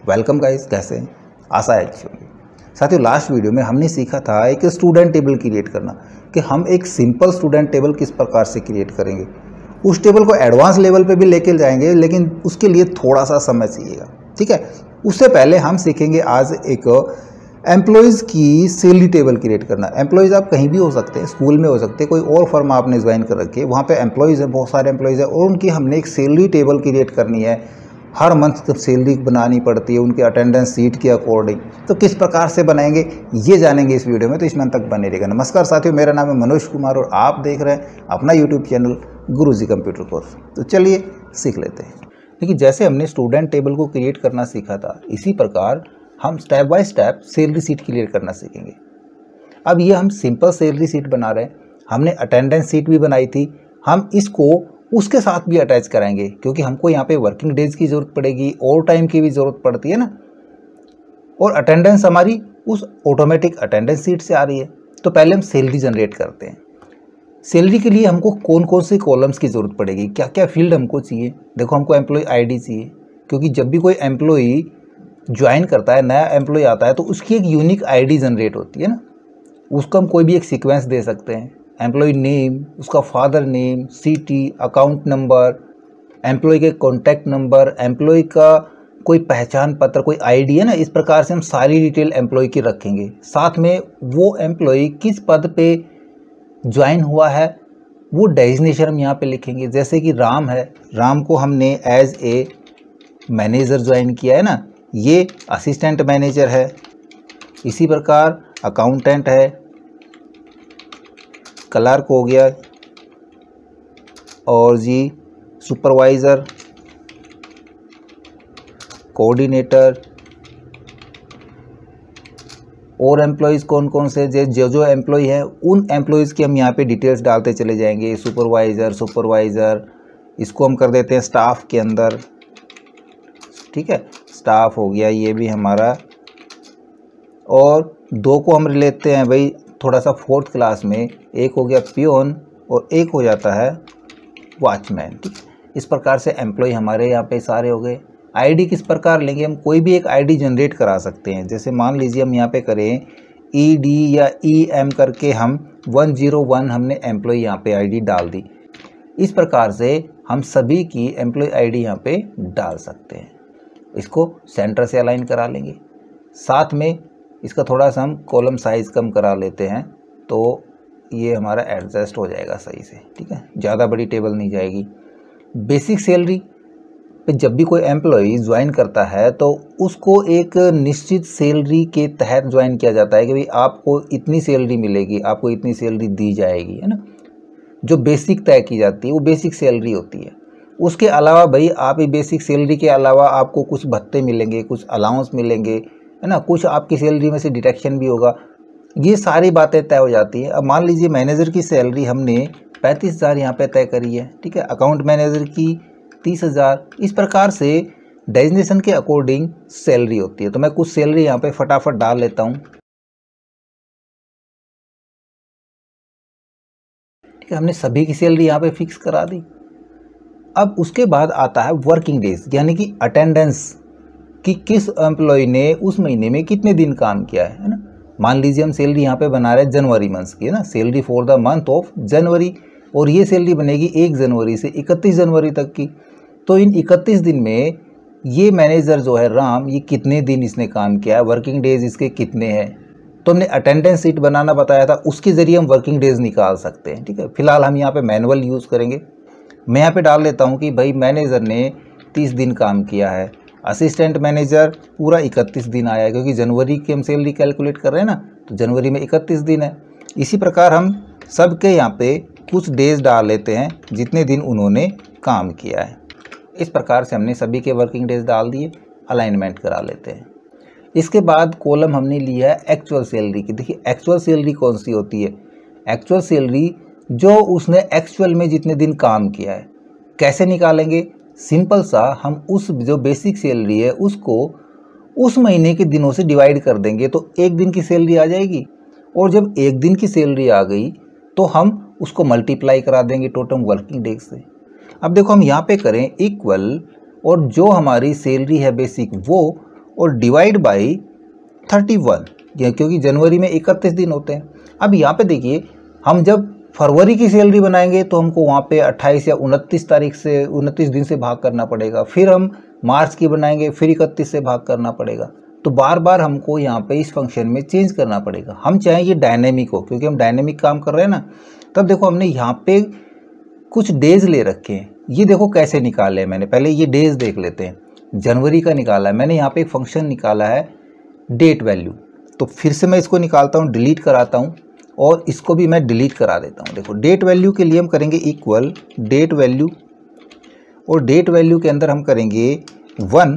Welcome guys, कैसे हैं? आशा है अच्छी होगी। साथियों, लास्ट वीडियो में हमने सीखा था एक स्टूडेंट टेबल क्रिएट करना, कि हम एक सिंपल स्टूडेंट टेबल किस प्रकार से क्रिएट करेंगे। उस टेबल को एडवांस लेवल पे भी लेके जाएंगे, लेकिन उसके लिए थोड़ा सा समय चाहिएगा, ठीक है। उससे पहले हम सीखेंगे आज एक एम्प्लॉयज़ की सैलरी टेबल क्रिएट करना। एम्प्लॉयज़ आप कहीं भी हो सकते हैं, स्कूल में हो सकते हैं, कोई और फर्म आपने ज्वाइन कर रखी है, वहाँ पे एम्प्लॉयज़ हैं, बहुत सारे एम्प्लॉयज़ हैं, और उनकी हमने एक सैलरी टेबल क्रिएट करनी है। हर मंथ सैलरी बनानी पड़ती है उनके अटेंडेंस सीट के अकॉर्डिंग। तो किस प्रकार से बनाएंगे ये जानेंगे इस वीडियो में, तो इसमें तक बने रहेगा। नमस्कार साथियों, मेरा नाम है मनोज कुमार और आप देख रहे हैं अपना यूट्यूब चैनल गुरुजी कंप्यूटर कोर्स। तो चलिए सीख लेते हैं। देखिए, जैसे हमने स्टूडेंट टेबल को क्रिएट करना सीखा था, इसी प्रकार हम step by step salary seat create करना सीखेंगे। अब ये हम सिंपल सैलरी सीट बना रहे हैं, हमने अटेंडेंस सीट भी बनाई थी, हम इसको उसके साथ भी अटैच कराएंगे, क्योंकि हमको यहाँ पे वर्किंग डेज की ज़रूरत पड़ेगी, ओवर टाइम की भी ज़रूरत पड़ती है ना, और अटेंडेंस हमारी उस ऑटोमेटिक अटेंडेंस सीट से आ रही है। तो पहले हम सैलरी जनरेट करते हैं। सैलरी के लिए हमको कौन कौन से कॉलम्स की ज़रूरत पड़ेगी, क्या क्या फील्ड हमको चाहिए। देखो, हमको एम्प्लॉय आईडी चाहिए, क्योंकि जब भी कोई एम्प्लॉय ज्वाइन करता है, नया एम्प्लॉय आता है, तो उसकी एक यूनिक आईडी जनरेट होती है ना, उसको हम कोई भी एक सीक्वेंस दे सकते हैं। एम्प्लॉय नेम, उसका father name, city, account number, employ के कॉन्टैक्ट नंबर, एम्प्लॉय का कोई पहचान पत्र, कोई आईडी है ना। इस प्रकार से हम सारी डिटेल एम्प्लॉय की रखेंगे। साथ में वो एम्प्लॉय किस पद पे ज्वाइन हुआ है वो डेजिग्नेशन हम यहाँ पे लिखेंगे। जैसे कि राम है, राम को हमने एज ए मैनेजर ज्वाइन किया है ना, ये असिस्टेंट मैनेजर है। इसी प्रकार अकाउंटेंट है, क्लर्क हो गया, और जी सुपरवाइज़र, कोऑर्डिनेटर। और एम्प्लॉयज़ कौन कौन से, जो एम्प्लॉय हैं उन एम्प्लॉयज़ की हम यहाँ पे डिटेल्स डालते चले जाएंगे। सुपरवाइज़र, इसको हम कर देते हैं स्टाफ के अंदर, ठीक है। स्टाफ हो गया ये भी हमारा, और दो को हम लेते हैं भाई थोड़ा सा फोर्थ क्लास में, एक हो गया पियोन और एक हो जाता है वॉचमैन, ठीक है। इस प्रकार से एम्प्लॉय हमारे यहाँ पे सारे हो गए। आईडी किस प्रकार लेंगे, हम कोई भी एक आईडी जनरेट करा सकते हैं। जैसे मान लीजिए हम यहाँ पे करें ED या EM करके, हम 101 हमने एम्प्लॉय यहाँ पे आईडी डाल दी। इस प्रकार से हम सभी की एम्प्लॉय आईडी यहाँ पे डाल सकते हैं। इसको सेंटर से अलाइन करा लेंगे। साथ में इसका थोड़ा सा हम कॉलम साइज़ कम करा लेते हैं, तो ये हमारा एडजस्ट हो जाएगा सही से, ठीक है। ज़्यादा बड़ी टेबल नहीं जाएगी। बेसिक सैलरी पे जब भी कोई एम्प्लॉय ज्वाइन करता है, तो उसको एक निश्चित सैलरी के तहत ज्वाइन किया जाता है कि भाई आपको इतनी सैलरी मिलेगी, आपको इतनी सैलरी दी जाएगी, है ना। जो बेसिक तय की जाती है वो बेसिक सैलरी होती है। उसके अलावा भाई आप ये बेसिक सैलरी के अलावा आपको कुछ भत्ते मिलेंगे, कुछ अलाउंस मिलेंगे, है ना, कुछ आपकी सैलरी में से डिडक्शन भी होगा। ये सारी बातें तय हो जाती है। अब मान लीजिए मैनेजर की सैलरी हमने 35,000 यहाँ पे तय करी है, ठीक है। अकाउंट मैनेजर की 30,000। इस प्रकार से डेजिग्नेशन के अकॉर्डिंग सैलरी होती है। तो मैं कुछ सैलरी यहाँ पे फटाफट डाल लेता हूँ, ठीक है। हमने सभी की सैलरी यहाँ पे फिक्स करा दी। अब उसके बाद आता है वर्किंग डेज, यानी कि अटेंडेंस, कि किस एम्प्लॉय ने उस महीने में कितने दिन काम किया है ना। मान लीजिए हम सैलरी यहाँ पे बना रहे हैं जनवरी मंथ की, है ना, salary for the month of January, और ये सैलरी बनेगी 1 जनवरी से 31 जनवरी तक की। तो इन 31 दिन में ये मैनेजर जो है राम, ये कितने दिन इसने काम किया है, वर्किंग डेज इसके कितने हैं। तो हमने अटेंडेंस शीट बनाना बताया था, उसके ज़रिए हम वर्किंग डेज निकाल सकते हैं, ठीक है। फिलहाल हम यहाँ पे मैनुअल यूज़ करेंगे। मैं यहाँ पे डाल लेता हूँ कि भाई मैनेजर ने 30 दिन काम किया है, असिस्टेंट मैनेजर पूरा 31 दिन आया है, क्योंकि जनवरी की हम सैलरी कैलकुलेट कर रहे हैं ना, तो जनवरी में 31 दिन है। इसी प्रकार हम सबके यहाँ पे कुछ डेज डाल लेते हैं जितने दिन उन्होंने काम किया है। इस प्रकार से हमने सभी के वर्किंग डेज डाल दिए, अलाइनमेंट करा लेते हैं। इसके बाद कॉलम हमने लिया है एक्चुअल सैलरी की। देखिए, एक्चुअल सैलरी कौन सी होती है, एक्चुअल सैलरी जो उसने एक्चुअल में जितने दिन काम किया है। कैसे निकालेंगे, सिंपल सा, हम उस जो बेसिक सैलरी है उसको उस महीने के दिनों से डिवाइड कर देंगे, तो 1 दिन की सैलरी आ जाएगी। और जब 1 दिन की सैलरी आ गई तो हम उसको मल्टीप्लाई करा देंगे टोटल वर्किंग डेज से। अब देखो, हम यहाँ पे करें इक्वल, और जो हमारी सैलरी है बेसिक वो और डिवाइड बाई 31, क्योंकि जनवरी में 31 दिन होते हैं। अब यहाँ पे देखिए, हम जब फरवरी की सैलरी बनाएंगे तो हमको वहाँ पे 28 या 29 तारीख से 29 दिन से भाग करना पड़ेगा। फिर हम मार्च की बनाएंगे, फिर 31 से भाग करना पड़ेगा। तो बार बार हमको यहाँ पे इस फंक्शन में चेंज करना पड़ेगा। हम चाहें ये डायनेमिक हो, क्योंकि हम डायनेमिक काम कर रहे हैं ना। तब देखो हमने यहाँ पे कुछ डेज ले रखे हैं। ये देखो कैसे निकाले हैं मैंने, पहले ये डेज देख लेते हैं। जनवरी का निकाला है मैंने, यहाँ पे एक फंक्शन निकाला है डेट वैल्यू। तो फिर से मैं इसको निकालता हूँ, डिलीट कराता हूँ और इसको भी मैं डिलीट करा देता हूँ। देखो डेट वैल्यू के लिए हम करेंगे इक्वल डेट वैल्यू, और डेट वैल्यू के अंदर हम करेंगे 1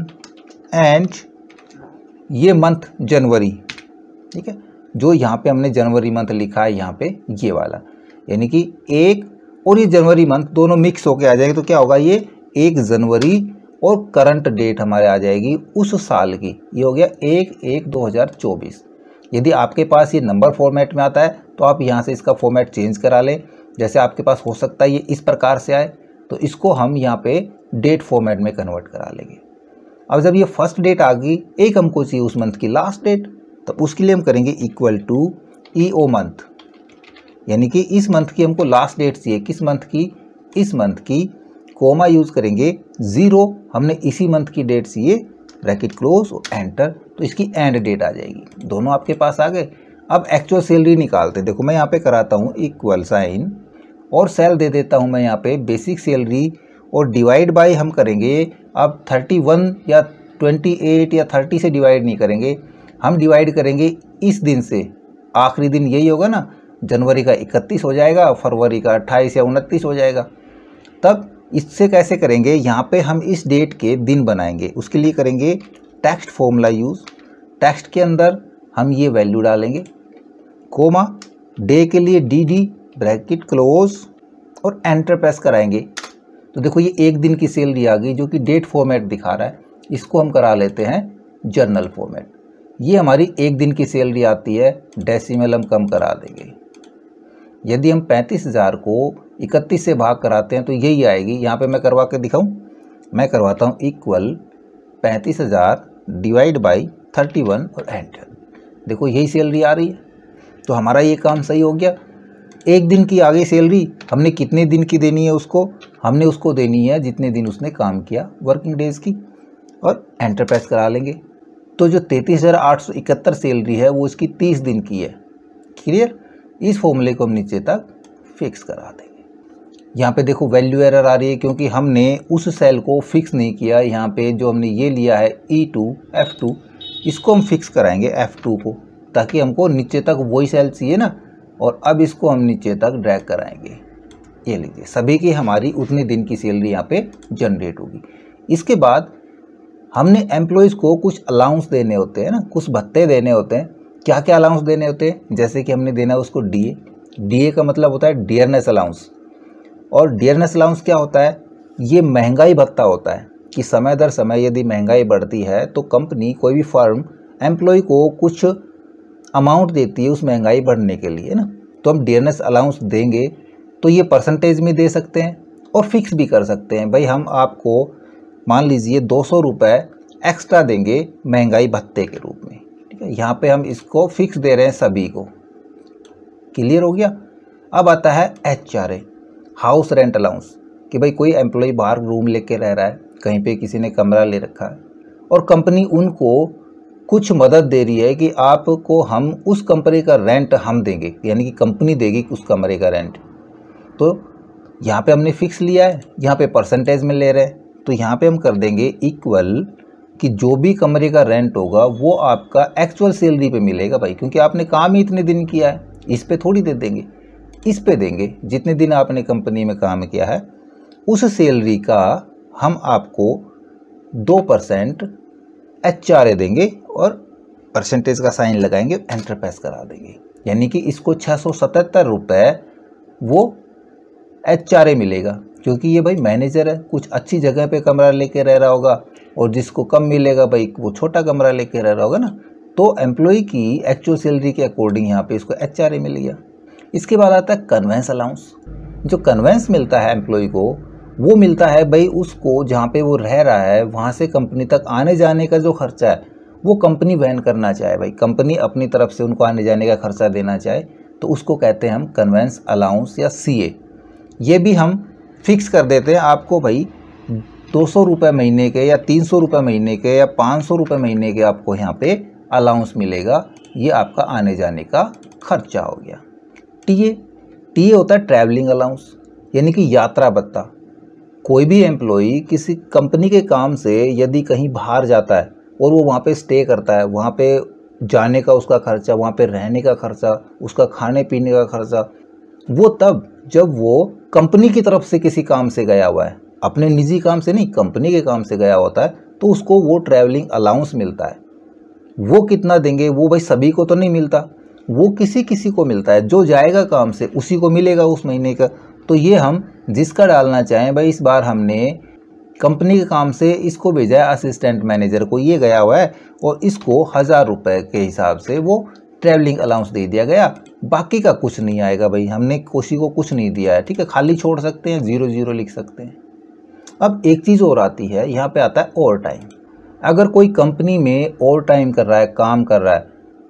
एंड ये मंथ जनवरी, ठीक है। जो यहाँ पे हमने जनवरी मंथ लिखा है यहाँ पे ये वाला, यानी कि 1 और ये जनवरी मंथ दोनों मिक्स होके आ जाएंगे। तो क्या होगा, ये 1 जनवरी और करंट डेट हमारे आ जाएगी उस साल की। ये हो गया 1/1/2024। यदि आपके पास ये नंबर फॉर्मेट में आता है तो आप यहाँ से इसका फॉर्मेट चेंज करा लें। जैसे आपके पास हो सकता है ये इस प्रकार से आए, तो इसको हम यहाँ पे डेट फॉर्मेट में कन्वर्ट करा लेंगे। अब जब ये फर्स्ट डेट आ गई, एक हमको चाहिए उस मंथ की लास्ट डेट, तो उसके लिए हम करेंगे इक्वल टू EO मंथ, यानी कि इस मंथ की हमको लास्ट डेट चाहिए। किस मंथ की? इस मंथ की। कोमा यूज करेंगे 0, हमने इसी मंथ की डेट चाहिए, ब्रैकेट क्लोज और एंटर, तो इसकी एंड डेट आ जाएगी। दोनों आपके पास आ गए। अब एक्चुअल सैलरी निकालते हैं। देखो मैं यहाँ पे कराता हूँ इक्वल साइन और सेल दे देता हूँ मैं यहाँ पे बेसिक सैलरी, और डिवाइड बाय हम करेंगे अब 31 या 28 या 30 से डिवाइड नहीं करेंगे, हम डिवाइड करेंगे इस दिन से। आखिरी दिन यही होगा ना, जनवरी का 31 हो जाएगा, फरवरी का 28 या 29 हो जाएगा। तब इससे कैसे करेंगे, यहाँ पे हम इस डेट के दिन बनाएंगे। उसके लिए करेंगे टेक्स्ट फॉर्मूला यूज़। टेक्स्ट के अंदर हम ये वैल्यू डालेंगे, कोमा, डे के लिए DD, ब्रैकेट क्लोज और एंटर प्रेस कराएंगे। तो देखो ये एक दिन की सैलरी आ गई जो कि डेट फॉर्मेट दिखा रहा है। इसको हम करा लेते हैं जर्नल फॉर्मेट। ये हमारी एक दिन की सैलरी आती है, डेसिमल हम कम करा देंगे। यदि हम 35,000 को 31 से भाग कराते हैं तो यही आएगी। यहाँ पे मैं करवा के दिखाऊं, मैं करवाता हूँ इक्वल 35,000 डिवाइड बाई 31 और एंटर। देखो यही सैलरी आ रही है। तो हमारा ये काम सही हो गया। एक दिन की आ गई सैलरी, हमने कितने दिन की देनी है उसको, हमने उसको देनी है जितने दिन उसने काम किया, वर्किंग डेज की, और एंटर प्रेस करा लेंगे। तो जो 33,871 सैलरी है वो इसकी 30 दिन की है। क्लियर? इस फॉर्मूले को हम नीचे तक फिक्स करा देंगे। यहाँ पे देखो वैल्यू एरर आ रही है क्योंकि हमने उस सेल को फिक्स नहीं किया। यहाँ पे जो हमने ये लिया है E2 F2, इसको हम फिक्स कराएंगे F2 को, ताकि हमको नीचे तक वही सेल चाहिए ना। और अब इसको हम नीचे तक ड्रैग कराएंगे। ये लीजिए, सभी की हमारी उतने दिन की सैलरी यहाँ पे जनरेट होगी। इसके बाद हमने एम्प्लॉयज़ को कुछ अलाउंस देने होते हैं ना, कुछ भत्ते देने होते हैं। क्या क्या अलाउंस देने होते हैं? जैसे कि हमने देना है उसको DA का मतलब होता है डियरनेस अलाउंस। और डियरनेस अलाउंस क्या होता है? ये महंगाई भत्ता होता है कि समय दर समय यदि महंगाई बढ़ती है तो कंपनी, कोई भी फर्म एम्प्लॉय को कुछ अमाउंट देती है उस महंगाई बढ़ने के लिए ना। तो हम डियरनेस अलाउंस देंगे तो ये परसेंटेज में दे सकते हैं और फिक्स भी कर सकते हैं। भाई हम आपको मान लीजिए 200 रुपये एक्स्ट्रा देंगे महंगाई भत्ते के रूप में, ठीक है। यहाँ पे हम इसको फिक्स दे रहे हैं सभी को। क्लियर हो गया? अब आता है HRA, हाउस रेंट अलाउंस, कि भाई कोई एम्प्लॉय बाहर रूम लेके रह रहा है, कहीं पे किसी ने कमरा ले रखा है और कंपनी उनको कुछ मदद दे रही है कि आपको हम उस कमरे का रेंट हम देंगे, यानी कि कंपनी देगी उस कमरे का रेंट। तो यहाँ पे हमने फिक्स लिया है, यहाँ पे परसेंटेज में ले रहे हैं। तो यहाँ पे हम कर देंगे इक्वल कि जो भी कमरे का रेंट होगा वो आपका एक्चुअल सैलरी पे मिलेगा भाई, क्योंकि आपने काम ही इतने दिन किया है। इस पे थोड़ी दे देंगे, इस पे देंगे। जितने दिन आपने कंपनी में काम किया है उस सैलरी का हम आपको 2% HRA देंगे और परसेंटेज का साइन लगाएंगे, एंटर प्रेस करा देंगे। यानी कि इसको 677 रुपये वो HRA मिलेगा, क्योंकि ये भाई मैनेजर है, कुछ अच्छी जगह पे कमरा लेके रह रहा होगा, और जिसको कम मिलेगा भाई वो छोटा कमरा लेके रह रहा होगा ना। तो एम्प्लॉय की एक्चुअल सैलरी के अकॉर्डिंग यहाँ पे इसको HRA मिल गया। इसके बाद आता है कन्वेंस अलाउंस। जो कन्वेंस मिलता है एम्प्लॉय को, वो मिलता है भाई उसको जहाँ पे वो रह रहा है वहाँ से कंपनी तक आने जाने का जो खर्चा है वो कंपनी वहन करना चाहे, भाई कंपनी अपनी तरफ से उनको आने जाने का खर्चा देना चाहे, तो उसको कहते हैं हम कन्वेंस अलाउंस या CA। ये भी हम फिक्स कर देते हैं आपको, भाई 200 रुपये महीने के या 300 रुपये महीने के या 500 रुपये महीने के आपको यहाँ पे अलाउंस मिलेगा। ये आपका आने जाने का खर्चा हो गया। टीए होता है ट्रैवलिंग अलाउंस, यानी कि यात्रा भत्ता। कोई भी एम्प्लॉई किसी कंपनी के काम से यदि कहीं बाहर जाता है और वो वहाँ पे स्टे करता है, वहाँ पे जाने का उसका खर्चा, वहाँ पे रहने का खर्चा, उसका खाने पीने का खर्चा, वो तब जब वो कंपनी की तरफ से किसी काम से गया हुआ है, अपने निजी काम से नहीं, कंपनी के काम से गया होता है, तो उसको वो ट्रैवलिंग अलाउंस मिलता है। वो कितना देंगे, वो भाई सभी को तो नहीं मिलता, वो किसी किसी को मिलता है, जो जाएगा काम से उसी को मिलेगा उस महीने का। तो ये हम जिसका डालना चाहें, भाई इस बार हमने कंपनी के काम से इसको भेजा है असिस्टेंट मैनेजर को, ये गया हुआ है और इसको 1000 रुपये के हिसाब से वो ट्रैवलिंग अलाउंस दे दिया गया, बाकी का कुछ नहीं आएगा। भाई हमने किसी को कुछ नहीं दिया है, ठीक है, खाली छोड़ सकते हैं, 0 लिख सकते हैं। अब एक चीज़ और आती है, यहाँ पे आता है ओवर टाइम। अगर कोई कंपनी में ओवर टाइम कर रहा है, काम कर रहा है,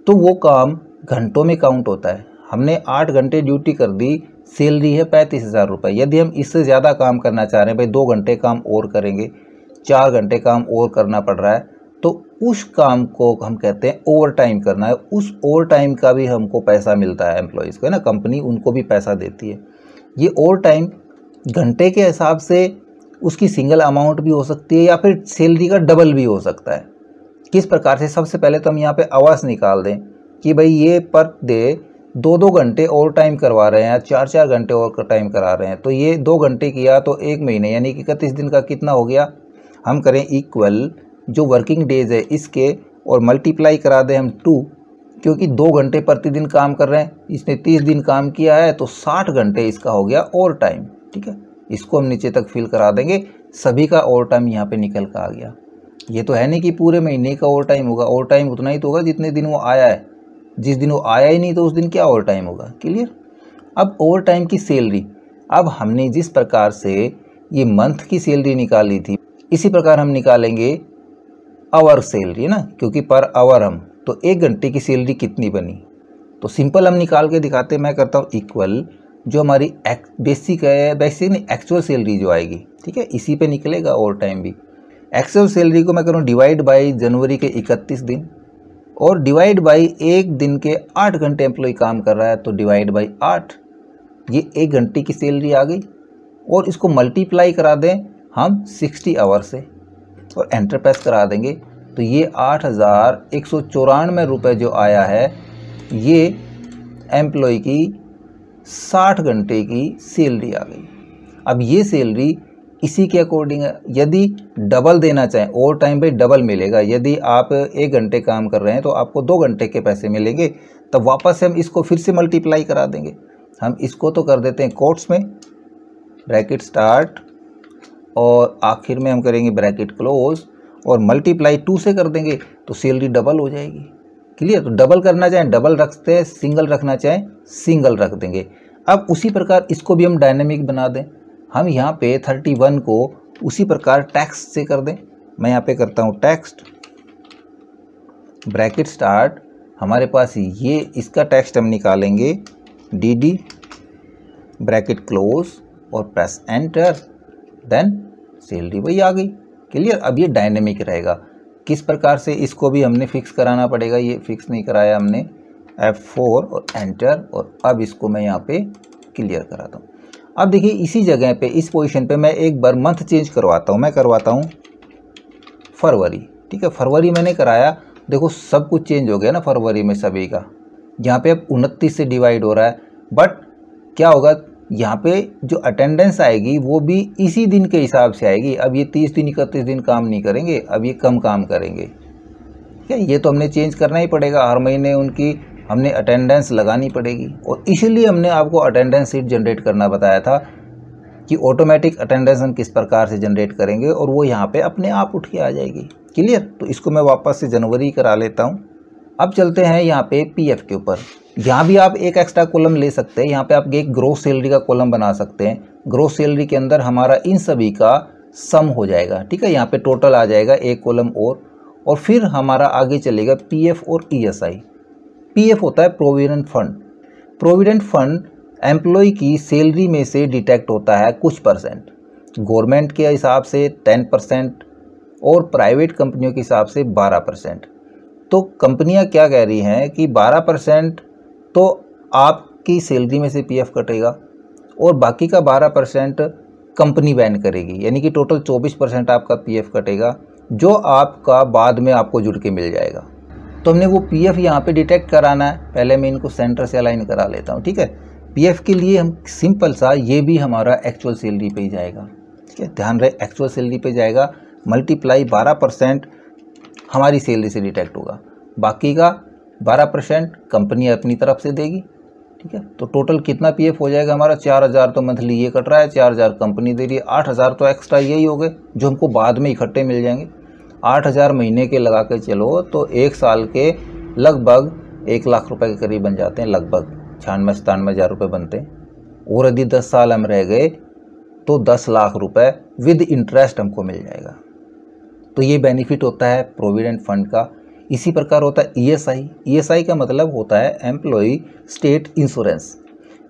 तो वो काम घंटों में काउंट होता है। हमने 8 घंटे ड्यूटी कर दी, सैलरी है 35,000 रुपये। यदि हम इससे ज़्यादा काम करना चाह रहे हैं, भाई 2 घंटे काम और करेंगे, 4 घंटे काम और करना पड़ रहा है, तो उस काम को हम कहते हैं ओवर टाइम करना है। उस ओवर टाइम का भी हमको पैसा मिलता है एम्प्लॉयज़ को, है ना, कंपनी उनको भी पैसा देती है। ये ओवर टाइम घंटे के हिसाब से उसकी सिंगल अमाउंट भी हो सकती है या फिर सैलरी का डबल भी हो सकता है। किस प्रकार से, सबसे पहले तो हम यहाँ पे आवाज़ निकाल दें कि भाई ये पर डे 2-2 घंटे ओवर टाइम करवा रहे हैं या 4-4 घंटे ओवर टाइम करा रहे हैं, तो ये 2 घंटे किया तो 1 महीने यानी कि 31 दिन का कितना हो गया। हम करें इक्वल जो वर्किंग डेज है इसके और मल्टीप्लाई करा दें हम 2, क्योंकि 2 घंटे प्रतिदिन काम कर रहे हैं, इसने 30 दिन काम किया है तो 60 घंटे इसका हो गया ओवर टाइम। ठीक है, इसको हम नीचे तक फिल करा देंगे, सभी का ओवर टाइम यहाँ पे निकल कर आ गया। ये तो है नहीं कि पूरे महीने का ओवर टाइम होगा, ओवर टाइम उतना ही तो होगा जितने दिन वो आया है। जिस दिन वो आया ही नहीं तो उस दिन क्या ओवर टाइम होगा। क्लियर। अब ओवर टाइम की सैलरी, अब हमने जिस प्रकार से ये मंथ की सैलरी निकाली थी, इसी प्रकार हम निकालेंगे आवर सैलरी, है ना, क्योंकि पर आवर हम, तो 1 घंटे की सैलरी कितनी बनी, तो सिंपल हम निकाल के दिखाते। मैं करता हूँ इक्वल जो हमारी बेसिक है, बेसिक नहीं एक्चुअल सैलरी जो आएगी, ठीक है, इसी पे निकलेगा ओवर टाइम भी। एक्चुअल सैलरी को मैं करूँ डिवाइड बाई जनवरी के 31 दिन और डिवाइड बाई 1 दिन के 8 घंटे एम्प्लॉय काम कर रहा है, तो डिवाइड बाई 8, ये 1 घंटे की सैलरी आ गई। और इसको मल्टीप्लाई करा दें हम 60 आवर से और एंटर प्रेस करा देंगे, तो ये 8,194 रुपये जो आया है, ये एम्प्लॉय की 60 घंटे की सैलरी आ गई। अब ये सैलरी इसी के अकॉर्डिंग है। यदि डबल देना चाहें, ओवर टाइम पे डबल मिलेगा। यदि आप 1 घंटे काम कर रहे हैं तो आपको 2 घंटे के पैसे मिलेंगे, तब वापस से हम इसको फिर से मल्टीप्लाई करा देंगे। हम इसको तो कर देते हैं कोट्स में, ब्रैकेट स्टार्ट और आखिर में हम करेंगे ब्रैकेट क्लोज और मल्टीप्लाई 2 से कर देंगे, तो सैलरी डबल हो जाएगी। क्लियर। तो डबल करना चाहें डबल रखते हैं, सिंगल रखना चाहें सिंगल रख देंगे। अब उसी प्रकार इसको भी हम डायनेमिक बना दें। हम यहाँ पे 31 को उसी प्रकार टेक्स्ट से कर दें। मैं यहाँ पे करता हूँ टेक्स्ट, ब्रैकेट स्टार्ट, हमारे पास ये इसका टेक्स्ट हम निकालेंगे dd, ब्रैकेट क्लोज और प्रेस एंटर, देन सैलरी वही आ गई। क्लियर। अब ये डायनेमिक रहेगा। किस प्रकार से, इसको भी हमने फिक्स कराना पड़ेगा, ये फिक्स नहीं कराया हमने, F4 और एंटर, और अब इसको मैं यहाँ पे क्लियर कराता हूँ। अब देखिए इसी जगह पे, इस पोजीशन पे मैं एक बार मंथ चेंज करवाता हूँ। मैं करवाता हूँ फरवरी। ठीक है, फरवरी मैंने कराया, देखो सब कुछ चेंज हो गया ना फरवरी में सभी का। यहाँ पे अब 29 से डिवाइड हो रहा है, बट क्या होगा, यहाँ पे जो अटेंडेंस आएगी वो भी इसी दिन के हिसाब से आएगी। अब ये 30 दिन 31 दिन काम नहीं करेंगे, अब ये कम काम करेंगे। ठीक है, ये तो हमने चेंज करना ही पड़ेगा, हर महीने उनकी हमने अटेंडेंस लगानी पड़ेगी। और इसीलिए हमने आपको अटेंडेंस शीट जनरेट करना बताया था कि ऑटोमेटिक अटेंडेंस हम किस प्रकार से जनरेट करेंगे और वो यहाँ पे अपने आप उठ के आ जाएगी। क्लियर। तो इसको मैं वापस से जनवरी करा लेता हूँ। अब चलते हैं यहाँ पे पीएफ के ऊपर। यहाँ भी आप एक एक्स्ट्रा कॉलम ले सकते हैं। यहाँ पे आप एक ग्रोस सैलरी का कॉलम बना सकते हैं। ग्रोस सैलरी के अंदर हमारा इन सभी का सम हो जाएगा। ठीक है, यहाँ पे टोटल आ जाएगा एक कॉलम और फिर हमारा आगे चलेगा पीएफ और ईएसआई। पीएफ होता है provident fund. Provident fund employ की सैलरी में से डिटेक्ट होता है कुछ परसेंट, गवर्नमेंट के हिसाब से 10% और प्राइवेट कंपनियों के हिसाब से 12%। तो कंपनियां क्या कह रही हैं कि 12% तो आपकी सैलरी में से पीएफ कटेगा और बाकी का 12% कंपनी वैन करेगी, यानी कि टोटल 24% आपका पीएफ कटेगा, जो आपका बाद में आपको जुड़ के मिल जाएगा। तो हमने वो पीएफ यहाँ पे डिटेक्ट कराना है। पहले मैं इनको सेंटर से अलाइन करा लेता हूँ, ठीक है। पीएफ के लिए हम सिंपल सा, ये भी हमारा एक्चुअल सैलरी पे ही जाएगा, ठीक है। ध्यान रहे एक्चुअल सैलरी पे जाएगा, मल्टीप्लाई 12% हमारी सैलरी से डिटेक्ट होगा, बाकी का 12% कंपनी अपनी तरफ से देगी, ठीक है। तो टोटल कितना पीएफ हो जाएगा हमारा? 4000 तो मंथली ये कट रहा है, 4000 कंपनी दे रही है, 8000 तो एक्स्ट्रा यही हो गए जो हमको बाद में इकट्ठे मिल जाएंगे। 8000 महीने के लगा के चलो तो एक साल के लगभग 1 लाख रुपए के करीब बन जाते हैं, लगभग 96-97 हज़ार रुपये बनते हैं। और यदि 10 साल हम रह गए तो 10 लाख रुपए विद इंटरेस्ट हमको मिल जाएगा। तो ये बेनिफिट होता है प्रोविडेंट फंड का। इसी प्रकार होता है ईएसआई। ईएसआई का मतलब होता है एम्प्लॉय स्टेट इंश्योरेंस।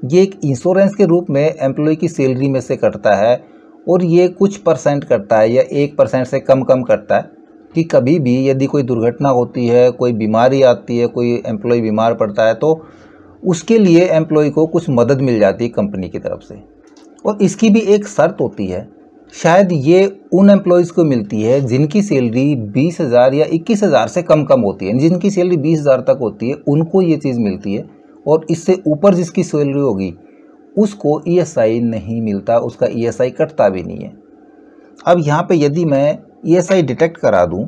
ये एक इंश्योरेंस के रूप में एम्प्लॉय की सैलरी में से कटता है और ये कुछ परसेंट कटता है या 1% से कम कटता है कि कभी भी यदि कोई दुर्घटना होती है, कोई बीमारी आती है, कोई एम्प्लॉय बीमार पड़ता है तो उसके लिए एम्प्लॉय को कुछ मदद मिल जाती है कंपनी की तरफ से। और इसकी भी एक शर्त होती है, शायद ये उन एम्प्लॉयज़ को मिलती है जिनकी सैलरी 20,000 या 21,000 से कम होती है। जिनकी सैलरी 20,000 तक होती है उनको ये चीज़ मिलती है, और इससे ऊपर जिसकी सैलरी होगी उसको ईएसआई नहीं मिलता, उसका ईएसआई कटता भी नहीं है। अब यहाँ पे यदि मैं ईएसआई डिटेक्ट करा दूँ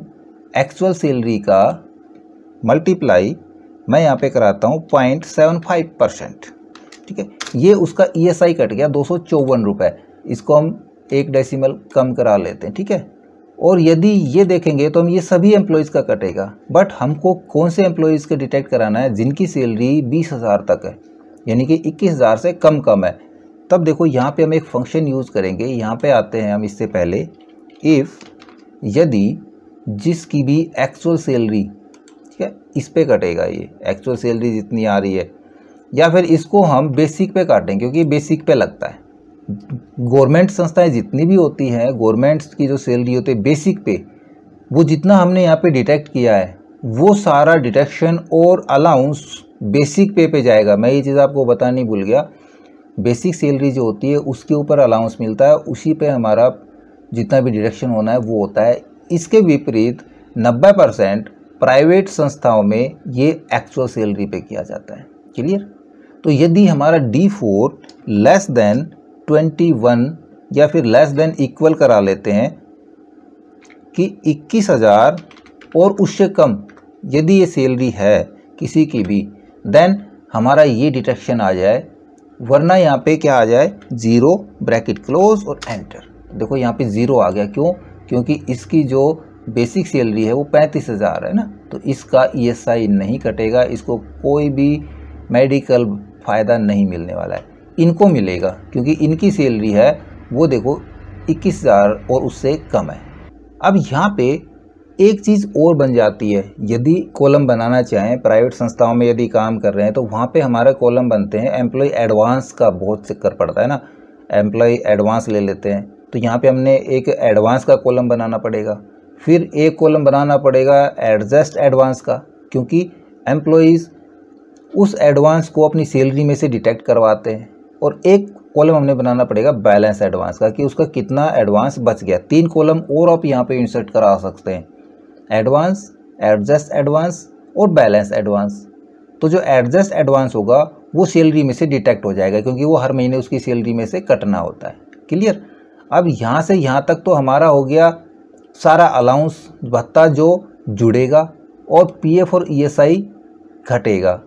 एक्चुअल सैलरी का मल्टीप्लाई मैं यहाँ पे कराता हूँ 0.75%, ठीक है। ये उसका ईएसआई कट गया 254 रुपये। इसको हम 1 डेसिमल कम करा लेते हैं, ठीक है। और यदि ये देखेंगे तो हम ये सभी एम्प्लॉयज़ का कटेगा, बट हमको कौन से एम्प्लॉयज़ का डिटेक्ट कराना है? जिनकी सैलरी 20,000 तक है, यानी कि 21,000 से कम है। तब देखो यहाँ पे हम एक फंक्शन यूज़ करेंगे। यहाँ पे आते हैं हम इससे पहले, इफ़ यदि जिसकी भी एक्चुअल सैलरी, ठीक है, इस पे कटेगा ये एक्चुअल सैलरी जितनी आ रही है, या फिर इसको हम बेसिक पे काटें क्योंकि बेसिक पे लगता है। गवर्नमेंट संस्थाएं जितनी भी होती हैं, गवर्नमेंट्स की जो सैलरी होती है बेसिक पे, वो जितना हमने यहाँ पे डिटेक्ट किया है वो सारा डिटेक्शन और अलाउंस बेसिक पे जाएगा। मैं ये चीज़ आपको बतानी भूल गया, बेसिक सैलरी जो होती है उसके ऊपर अलाउंस मिलता है, उसी पे हमारा जितना भी डिडक्शन होना है वो होता है। इसके विपरीत 90% प्राइवेट संस्थाओं में ये एक्चुअल सैलरी पे किया जाता है। क्लियर? तो यदि हमारा D4 लेस देन 21 या फिर लेस देन इक्वल करा लेते हैं कि 21,000 और उससे कम यदि ये सैलरी है किसी की भी, देन हमारा ये डिटेक्शन आ जाए, वरना यहाँ पे क्या आ जाए? 0 ब्रैकेट क्लोज और एंटर। देखो यहाँ पे 0 आ गया, क्यों? क्योंकि इसकी जो बेसिक सैलरी है वो 35,000 है ना, तो इसका ईएसआई नहीं कटेगा, इसको कोई भी मेडिकल फ़ायदा नहीं मिलने वाला है। इनको मिलेगा क्योंकि इनकी सैलरी है वो देखो 21,000 और उससे कम है। अब यहाँ पे एक चीज़ और बन जाती है, यदि कॉलम बनाना चाहें प्राइवेट संस्थाओं में यदि काम कर रहे हैं तो वहाँ पे हमारे कॉलम बनते हैं एम्प्लॉय एडवांस का बहुत चक्कर पड़ता है ना, एम्प्लॉय एडवांस ले लेते हैं, तो यहाँ पे हमने एक एडवांस का कॉलम बनाना पड़ेगा। फिर एक कॉलम बनाना पड़ेगा एडजस्ट एडवांस का, क्योंकि एम्प्लॉयज़ उस एडवांस को अपनी सैलरी में से डिटेक्ट करवाते हैं। और एक कॉलम हमने बनाना पड़ेगा बैलेंस एडवांस का, कि उसका कितना एडवांस बच गया। 3 कॉलम और आप यहाँ पे इंसर्ट करा सकते हैं, एडवांस, एडजस्ट एडवांस और बैलेंस एडवांस। तो जो एडजस्ट एडवांस होगा वो सैलरी में से डिटेक्ट हो जाएगा, क्योंकि वो हर महीने उसकी सैलरी में से कटना होता है। क्लियर? अब यहाँ से यहाँ तक तो हमारा हो गया सारा अलाउंस भत्ता जो जुड़ेगा, और पीएफ और ईएसआई घटेगा।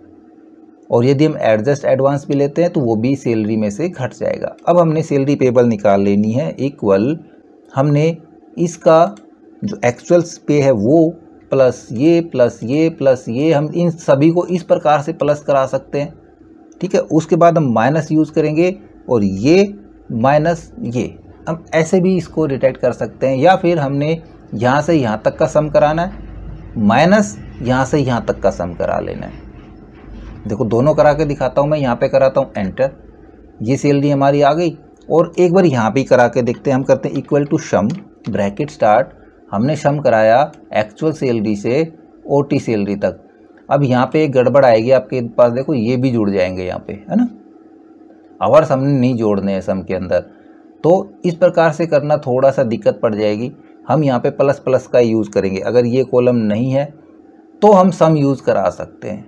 और यदि हम एडजस्ट एडवांस भी लेते हैं तो वो भी सैलरी में से घट जाएगा। अब हमने सैलरी पेबल निकाल लेनी है, इक्वल हमने इसका जो एक्चुअल पे है वो प्लस ये प्लस ये प्लस ये, हम इन सभी को इस प्रकार से प्लस करा सकते हैं, ठीक है। उसके बाद हम माइनस यूज़ करेंगे और ये माइनस ये, हम ऐसे भी इसको डिटेक्ट कर सकते हैं। या फिर हमने यहाँ से यहाँ तक का सम कराना है माइनस यहाँ से यहाँ तक का सम करा लेना है। देखो दोनों करा के दिखाता हूँ मैं, यहाँ पे कराता हूँ एंटर, ये सैलरी हमारी आ गई। और एक बार यहाँ भी करा के देखते हैं, हम करते हैं equal to sum bracket start, हमने सम कराया एक्चुअल सैलरी से ओटी सैलरी तक। अब यहाँ पे एक गड़बड़ आएगी आपके पास, देखो ये भी जुड़ जाएंगे यहाँ पे, है ना, आवर्स हमने नहीं जोड़ने हैं सम के अंदर, तो इस प्रकार से करना थोड़ा सा दिक्कत पड़ जाएगी। हम यहाँ पे प्लस प्लस का यूज़ करेंगे, अगर ये कॉलम नहीं है तो हम सम यूज़ करा सकते हैं,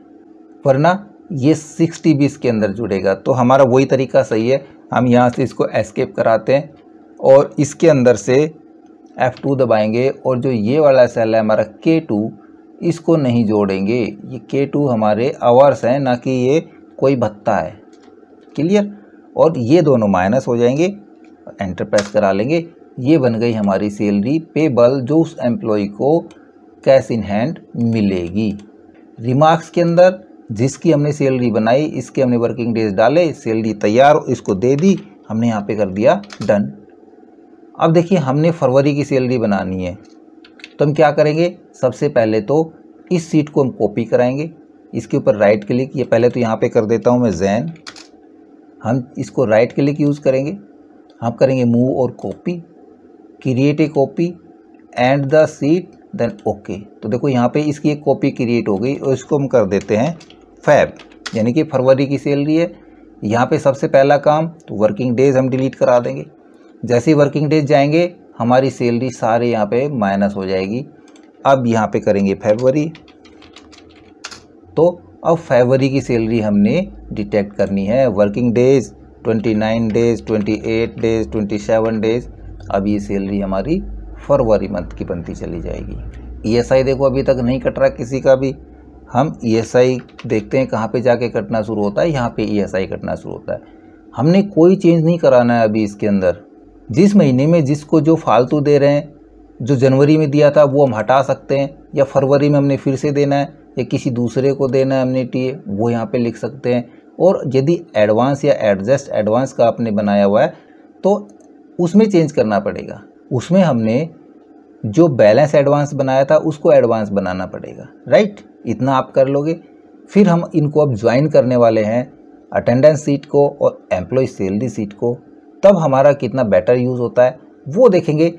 वरना ये 60 भी इसके अंदर जुड़ेगा। तो हमारा वही तरीका सही है, हम यहाँ से इसको एस्केप कराते हैं और इसके अंदर से F2 दबाएंगे और जो ये वाला सेल है हमारा K2, इसको नहीं जोड़ेंगे। ये K2 हमारे आवर्स हैं, ना कि ये कोई भत्ता है। क्लियर? और ये दोनों माइनस हो जाएंगे, एंटर प्रेस करा लेंगे। ये बन गई हमारी सैलरी पेबल, जो उस एम्प्लॉय को कैश इन हैंड मिलेगी। रिमार्क्स के अंदर जिसकी हमने सैलरी बनाई, इसके हमने वर्किंग डेज डाले, सैलरी तैयार, इसको दे दी, हमने यहाँ पे कर दिया डन। अब देखिए हमने फरवरी की सैलरी बनानी है, तो हम क्या करेंगे, सबसे पहले तो इस सीट को हम कॉपी कराएंगे, इसके ऊपर राइट क्लिक, ये पहले तो यहाँ पे कर देता हूँ मैं ज़ैन, हम इसको राइट क्लिक यूज़ करेंगे, हम करेंगे मूव और copy, create a copy and the sheet, then okay. तो देखो यहाँ पे इसकी एक कॉपी क्रिएट हो गई और इसको हम कर देते हैं फैब, यानी कि फरवरी की सैलरी है। यहाँ पे सबसे पहला काम तो वर्किंग डेज हम डिलीट करा देंगे। जैसे ही वर्किंग डेज जाएंगे हमारी सैलरी सारे यहाँ पे माइनस हो जाएगी। अब यहाँ पे करेंगे फरवरी, तो अब फरवरी की सैलरी हमने डिटेक्ट करनी है। Working days 29 days, 28 days, 27 days. अब ये सैलरी हमारी फरवरी मंथ की बनती चली जाएगी। ESI देखो अभी तक नहीं कट रहा किसी का भी। हम ESI देखते हैं कहाँ पे जाके कटना शुरू होता है, यहाँ पे ESI कटना शुरू होता है। हमने कोई चेंज नहीं कराना है अभी इसके अंदर। जिस महीने में जिसको जो फालतू दे रहे हैं, जो जनवरी में दिया था वो हम हटा सकते हैं, या फरवरी में हमने फिर से देना है या किसी दूसरे को देना है हमने TA, वो यहाँ पे लिख सकते हैं। और यदि एडवांस या एडजस्ट एडवांस का आपने बनाया हुआ है तो उसमें चेंज करना पड़ेगा। उसमें हमने जो बैलेंस एडवांस बनाया था उसको एडवांस बनाना पड़ेगा, राइट। इतना आप कर लोगे। फिर हम इनको अब ज्वाइन करने वाले हैं, अटेंडेंस सीट को और एम्प्लॉय सैलरी सीट को। तब हमारा कितना बेटर यूज़ होता है वो देखेंगे।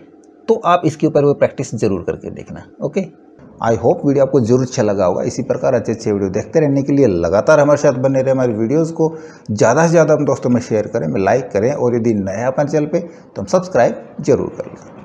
तो आप इसके ऊपर वो प्रैक्टिस जरूर करके देखना। ओके, आई होप वीडियो आपको जरूर अच्छा लगा होगा। इसी प्रकार अच्छे वीडियो देखते रहने के लिए लगातार हमारे साथ बने रहे। हमारी वीडियोस को ज़्यादा से ज़्यादा हम दोस्तों में शेयर करें, लाइक करें, और यदि नया अपन चैनल पे तो हम सब्सक्राइब जरूर कर लें।